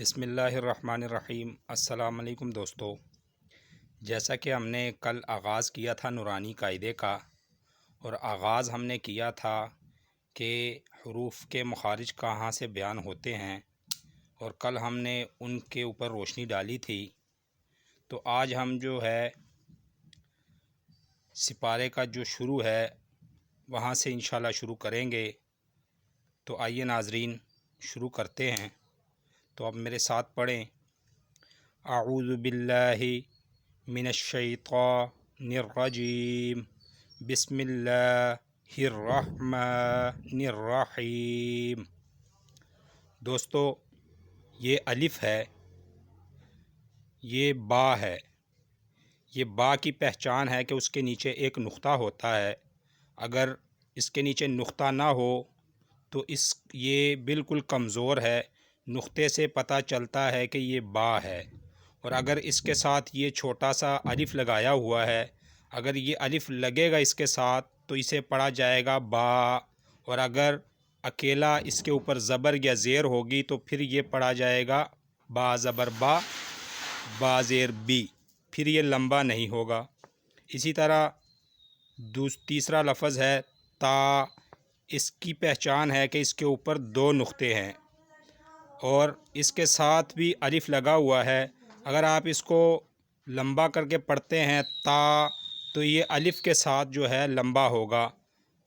بسم اللہ الرحمن الرحیم۔ السلام علیکم دوستو، جیسا کہ ہم نے کل آغاز کیا تھا نورانی قاعدے کا، اور آغاز ہم نے کیا تھا کہ حروف کے مخارج کہاں سے بیان ہوتے ہیں، اور کل ہم نے ان کے اوپر روشنی ڈالی تھی۔ تو آج ہم جو ہے سپارے کا جو شروع ہے وہاں سے انشاءاللہ شروع کریں گے۔ تو آئیے ناظرین شروع کرتے ہیں۔ تو اب میرے ساتھ پڑھیں، اعوذ باللہ من الشیطان الرجیم، بسم اللہ الرحمن الرحیم۔ دوستو، یہ الف ہے، یہ با ہے۔ یہ با کی پہچان ہے کہ اس کے نیچے ایک نقطہ ہوتا ہے۔ اگر اس کے نیچے نقطہ نہ ہو تو یہ بالکل کمزور ہے، نقطے سے پتہ چلتا ہے کہ یہ با ہے۔ اور اگر اس کے ساتھ یہ چھوٹا سا الف لگایا ہوا ہے، اگر یہ الف لگے گا اس کے ساتھ تو اسے پڑھا جائے گا با، اور اگر اکیلا اس کے اوپر زبر یا زیر ہوگی تو پھر یہ پڑھا جائے گا با زبر با، با زیر بی، پھر یہ لمبا نہیں ہوگا۔ اسی طرح تیسرا لفظ ہے تا، اس کی پہچان ہے کہ اس کے اوپر دو نقطے ہیں اور اس کے ساتھ بھی الف لگا ہوا ہے۔ اگر آپ اس کو لمبا کر کے پڑھتے ہیں تا، تو یہ الف کے ساتھ جو ہے لمبا ہوگا،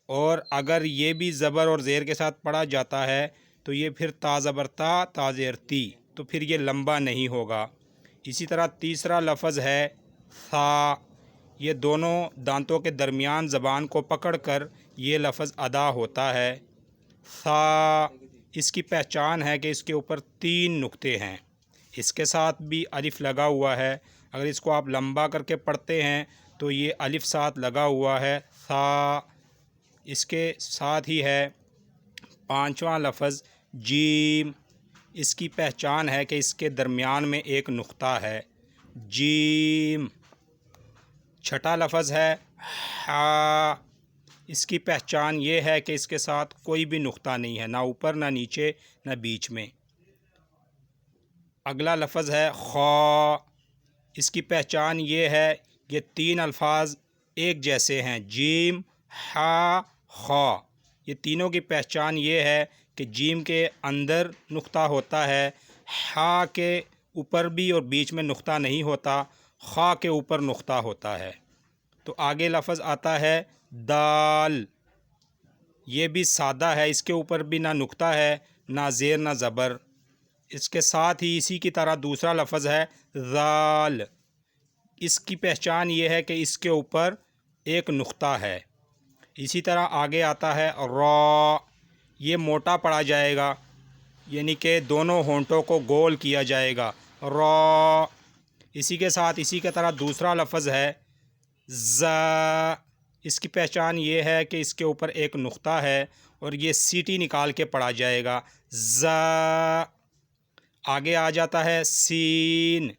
اور اگر یہ بھی زبر اور زیر کے ساتھ پڑھا جاتا ہے تو یہ پھر تا زبر تا، تا زیر تی، تو پھر یہ لمبا نہیں ہوگا۔ اسی طرح تیسرا لفظ ہے ثا، یہ دونوں دانتوں کے درمیان زبان کو پکڑ کر یہ لفظ ادا ہوتا ہے۔ ثا، اس کی پہچان ہے کہ اس کے اوپر تین نقطے ہیں، اس کے ساتھ بھی الف لگا ہوا ہے۔ اگر اس کو آپ لمبا کر کے پڑھتے ہیں تو یہ الف ساتھ لگا ہوا ہے ثا۔ اس کے ساتھ ہی ہے پانچواں لفظ جیم، اس کی پہچان ہے کہ اس کے درمیان میں ایک نقطہ ہے، جیم۔ چھٹا لفظ ہے ہا، اس کی پہچان یہ ہے کہ اس کے ساتھ کوئی بھی نقطہ نہیں ہے، نہ اوپر نہ نیچے نہ بیچ میں۔ اگلا لفظ ہے خا، اس کی پہچان یہ ہے کہ تین الفاظ ایک جیسے ہیں، جیم ہا خا۔ یہ تینوں کی پہچان یہ ہے کہ جیم کے اندر نقطہ ہوتا ہے، ہا کے اوپر بھی اور بیچ میں نقطہ نہیں ہوتا، خا کے اوپر نقطہ ہوتا ہے۔ تو آگے لفظ آتا ہے دال، یہ بھی سادہ ہے، اس کے اوپر بھی نہ نقطہ ہے نہ زیر نہ زبر۔ اس کے ساتھ ہی اسی کی طرح دوسرا لفظ ہے ذال، اس کی پہچان یہ ہے کہ اس کے اوپر ایک نقطہ ہے۔ اسی طرح آگے آتا ہے را، یہ موٹا پڑھا جائے گا، یعنی کہ دونوں ہونٹوں کو گول کیا جائے گا، را۔ اسی کے ساتھ اسی کی طرح دوسرا لفظ ہے ز، اس کی پہچان یہ ہے کہ اس کے اوپر ایک نقطہ ہے اور یہ سیٹی نکال کے پڑھا جائے گا، ز۔ آگے آ جاتا ہے سین،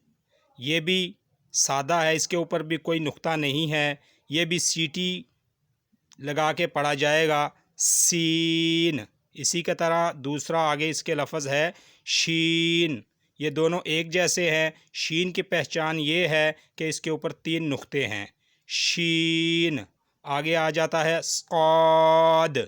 یہ بھی سادہ ہے، اس کے اوپر بھی کوئی نقطہ نہیں ہے، یہ بھی سیٹی لگا کے پڑھا جائے گا، سین۔ اسی کی طرح دوسرا آگے اس کے لفظ ہے شین، یہ دونوں ایک جیسے ہیں، شین کی پہچان یہ ہے کہ اس کے اوپر تین نقطے ہیں، شین۔ آگے آ جاتا ہے صاد،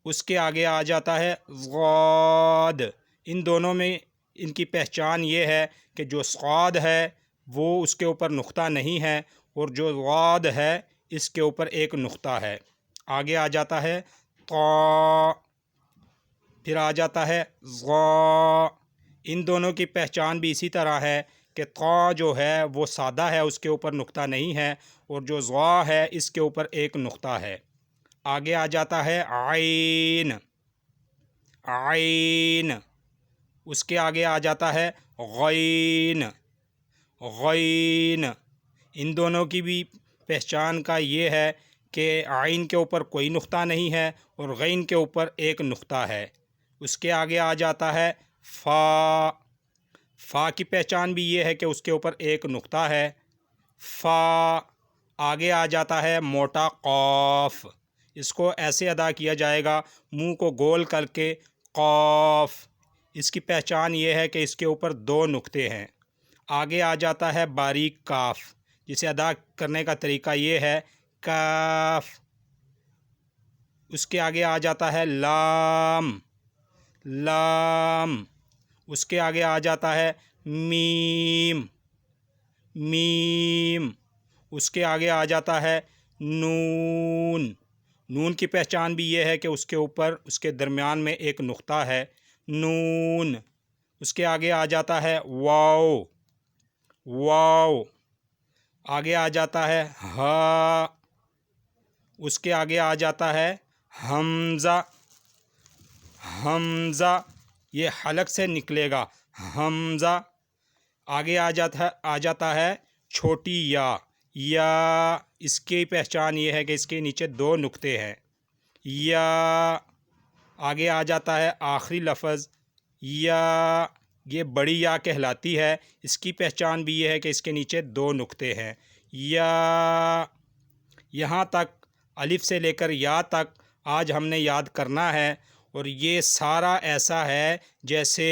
اس کے آگے آ جاتا ہے ضاد۔ ان دونوں میں ان کی پہچان یہ ہے کہ جو صاد ہے وہ اس کے اوپر نقطہ نہیں ہے، اور جو ضاد ہے اس کے اوپر ایک نقطہ ہے۔ آگے آ جاتا ہے طا، پھر آ جاتا ہے ظا۔ ان دونوں کی پہچان بھی اسی طرح ہے کہ طا جو ہے وہ سادہ ہے، اس کے اوپر نقطہ نہیں ہے، اور جو ظا ہے اس کے اوپر ایک نقطہ ہے۔ آگے آ جاتا ہے عین، عین۔ اس کے آگے آ جاتا ہے غین، غین۔ ان دونوں کی بھی پہچان کا یہ ہے کہ عین کے اوپر کوئی نقطہ نہیں ہے اور غین کے اوپر ایک نقطہ ہے۔ اس کے آگے آ جاتا ہے فا، فا کی پہچان بھی یہ ہے کہ اس کے اوپر ایک نقطہ ہے، فا۔ آگے آ جاتا ہے موٹا قاف، اس کو ایسے ادا کیا جائے گا، منہ کو گول کر کے قاف، اس کی پہچان یہ ہے کہ اس کے اوپر 2 نقطے ہیں۔ آگے آ جاتا ہے باریک کاف، جسے ادا کرنے کا طریقہ یہ ہے کاف۔ اس کے آگے آ جاتا ہے لام، لام۔ اس کے آگے آ جاتا ہے میم، میم۔ اس کے آگے آ جاتا ہے نون، نون کی پہچان بھی یہ ہے کہ اس کے اوپر اس کے درمیان میں ایک نقطہ ہے، نون۔ اس کے آگے آ جاتا ہے واو، واو۔ آگے آ جاتا ہے ہا، اس کے آگے آ جاتا ہے حمزہ، حمزہ۔ یہ حلق سے نکلے گا حمزہ۔ آگے آ جاتا ہے چھوٹی یا، یا۔ اس کی پہچان یہ ہے کہ اس کے نیچے 2 نقطے ہیں، یا۔ آگے آ جاتا ہے آخری لفظ یا، یہ بڑی یا کہلاتی ہے۔ اس کی پہچان بھی یہ ہے کہ اس کے نیچے 2 نقطے ہیں، یا۔ یہاں تک الف سے لے کر یا تک آج ہم نے یاد کرنا ہے، اور یہ سارا ایسا ہے جیسے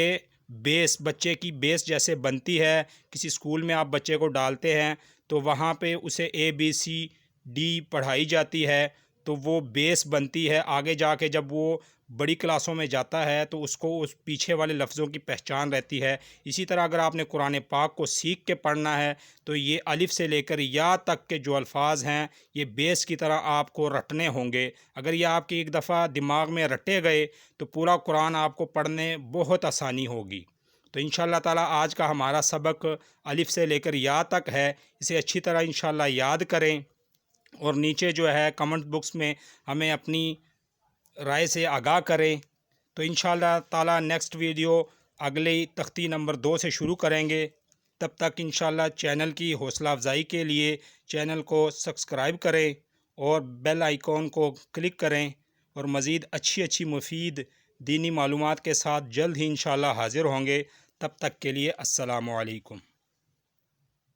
بیس، بچے کی بیس جیسے بنتی ہے۔ کسی اسکول میں آپ بچے کو ڈالتے ہیں تو وہاں پہ اسے ABCD پڑھائی جاتی ہے، تو وہ بیس بنتی ہے۔ آگے جا کے جب وہ بڑی کلاسوں میں جاتا ہے تو اس کو اس پیچھے والے لفظوں کی پہچان رہتی ہے۔ اسی طرح اگر آپ نے قرآن پاک کو سیکھ کے پڑھنا ہے تو یہ الف سے لے کر یا تک کے جو الفاظ ہیں یہ بیس کی طرح آپ کو رٹنے ہوں گے۔ اگر یہ آپ کی ایک دفعہ دماغ میں رٹے گئے تو پورا قرآن آپ کو پڑھنے بہت آسانی ہوگی۔ تو انشاءاللہ تعالیٰ آج کا ہمارا سبق الف سے لے کر یا تک ہے، اسے اچھی طرح انشاءاللہ یاد کریں، اور نیچے جو ہے کمنٹ باکس میں ہمیں اپنی رائے سے آگاہ کریں۔ تو انشاءاللہ تعالیٰ نیکسٹ ویڈیو اگلی تختی نمبر 2 سے شروع کریں گے۔ تب تک انشاءاللہ چینل کی حوصلہ افزائی کے لیے چینل کو سبسکرائب کریں اور بیل آئیکن کو کلک کریں، اور مزید اچھی مفید دینی معلومات کے ساتھ جلد ہی انشاءاللہ حاضر ہوں گے۔ تب تک کے لیے السلام علیکم۔